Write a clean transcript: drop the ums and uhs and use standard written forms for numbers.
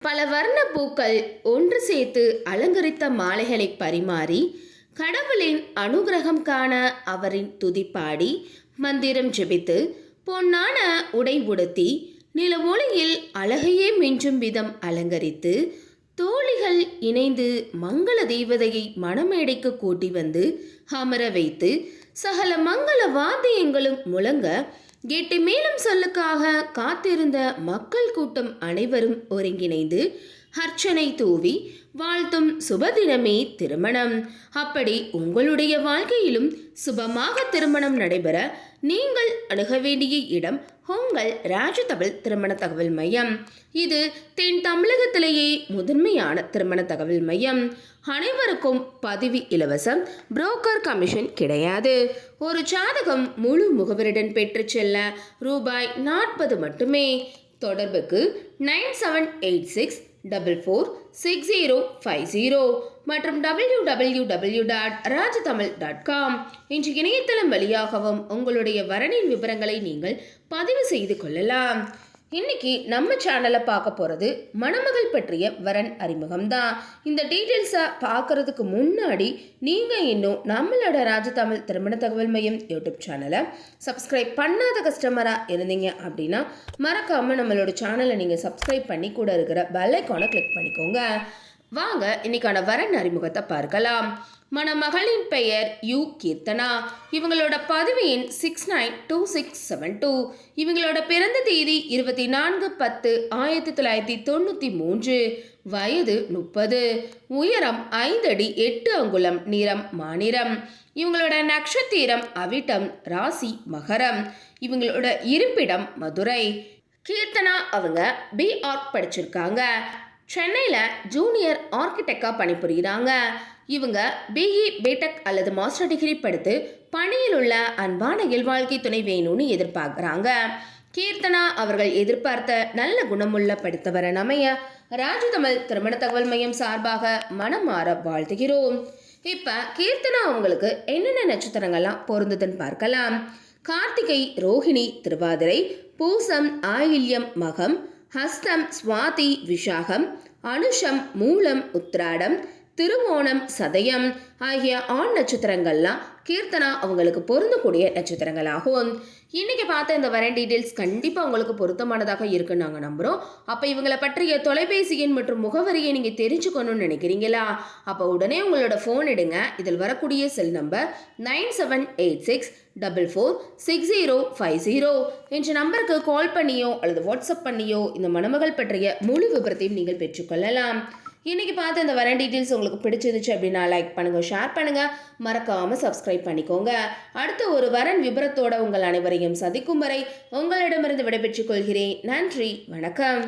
பல வர்ண பூக்கள் ஒன்று சேர்த்து அலங்கரித்த மாலைகளை பரிமாறி கடவுளின் அனுகிரகம் காண அவரின் துதிப்பாடி மந்திரம் ஜெபித்து பொன்னான உடை உடுத்தி நில ஒளியில் அழகையே மிஞ்சும் விதம் அலங்கரித்து தோழிகள் இணைந்து மங்கள தேவதையை மணமேடைக்கு கூட்டி வந்து அமர வைத்து சகல மங்கள வாத்தியங்களும் முழங்க கேட்டு மேலும் சொல்லுக்காக காத்திருந்த மக்கள் கூட்டம் அனைவரும் ஒருங்கிணைந்து அர்ச்சனை தூவி வாழ்த்தும் சுபதினமே திருமணம். அப்படி உங்களுடைய வாழ்க்கையிலும் சுபமாக திருமணம் நடைபெற நீங்கள் அணுக வேண்டிய இடம் உங்கள் ராஜதமிழ் திருமண தகவல் மையம். இது தென் தமிழகத்திலேயே முதன்மையான திருமண தகவல் மையம். அனைவருக்கும் பதிவு இலவசம், புரோக்கர் கமிஷன் கிடையாது. ஒரு ஜாதகம் முழு முகவருடன் பெற்று செல்ல ரூபாய் 40 மட்டுமே. தொடர்புக்கு 9786446050 மற்றும் www.rajtamil.com என்ற இணையதளம் வழியாகவும் உங்களுடைய வரனின் விவரங்களை நீங்கள் பதிவு செய்து கொள்ளலாம். இன்னைக்கு நம்ம சேனலை பார்க்க போகிறது மணமகள் பற்றிய வரன் அறிமுகம் தான். இந்த டீட்டெயில்ஸை பார்க்கறதுக்கு முன்னாடி நீங்கள் இன்னும் நம்மளோட ராஜதமிழ் திருமண தகவல் மையம் யூடியூப் சேனலை சப்ஸ்கிரைப் பண்ணாத கஸ்டமராக இருந்தீங்க அப்படின்னா மறக்காமல் நம்மளோட சேனலை நீங்கள் சப்ஸ்கிரைப் பண்ணி கூட இருக்கிற பெல் ஐகானை கிளிக் பண்ணிக்கோங்க. வாங்க இன்னைக்கான வரன் அறிமுகத்தை பார்க்கலாம். மணமகளின் பெயர் யு கீர்த்தனா. இவங்களோட பதிவு எண் 692672. இவங்களோட பிறந்த தேதி 24/10/1993. வயது 30. உயரம் 5 அடி 8 அங்குலம். நிறம் மாநிறம். இவங்களோட நட்சத்திரம் அவிட்டம். ராசி மகரம். இவங்களோட இருப்பிடம் மதுரை. கீர்த்தனா அவங்க பிஆர்க் படிச்சிருக்காங்க. சென்னையில் ஜூனியர் ஆர்கிடெக்டாக பணிபுரிகிறாங்க. இவங்க பிஇ பிடெக் அல்லது மாஸ்டர் டிகிரி படித்து பணியில் உள்ள அன்பான இல்வாழ்க்கை துணை வேணும்னு எதிர்பார்க்குறாங்க. கீர்த்தனா அவர்கள் எதிர்பார்த்த நல்ல குணமுள்ள படித்தவரை அமைய ராஜதமிழ் திருமண தகவல் மையம் சார்பாக மனம் மாற வாழ்த்துகிறோம். இப்போ கீர்த்தனா அவங்களுக்கு என்னென்ன நட்சத்திரங்கள்லாம் பொருந்துதுன்னு பார்க்கலாம். கார்த்திகை, ரோஹிணி, திருவாதிரை, பூசம், ஆயில்யம், மகம், ஹஸ்தம், சுவாதி, விஷாகம், அனுஷம், மூலம், உத்திராடம், திருவோணம், சதயம் ஆகிய ஆண் நட்சத்திரங்கள்லாம் கீர்த்தனா அவங்களுக்கு பொருந்தக்கூடிய நட்சத்திரங்களாகும். இன்னைக்கு பார்த்த இந்த வரன் டீட்டெயில்ஸ் கண்டிப்பாக உங்களுக்கு பொருத்தமானதாக இருக்குன்னு நாங்கள் நம்புகிறோம். அப்போ இவங்களை பற்றிய தொலைபேசி எண் மற்றும் முகவரியை நீங்கள் தெரிஞ்சுக்கணும்னு நினைக்கிறீங்களா? அப்போ உடனே உங்களோட ஃபோன் எடுங்க. இதில் வரக்கூடிய செல் நம்பர் 9786446050 என்ற நம்பருக்கு கால் பண்ணியோ அல்லது வாட்ஸ்அப் பண்ணியோ இந்த மணமகள் பற்றிய முழு விபரத்தையும் நீங்கள் பெற்றுக்கொள்ளலாம். இன்னைக்கு பார்த்த இந்த வரன் டீட்டெயில்ஸ் உங்களுக்கு பிடிச்சிருந்துச்சு அப்படின்னா லைக் பண்ணுங்க, ஷேர் பண்ணுங்க, மறக்காம சப்ஸ்கிரைப் பண்ணிக்கோங்க. அடுத்த ஒரு வரன் விபரத்தோட உங்கள் அனைவரையும் சந்திக்கும் வரை உங்களிடமிருந்து விடைபெற்றுக் கொள்கிறேன். நன்றி, வணக்கம்.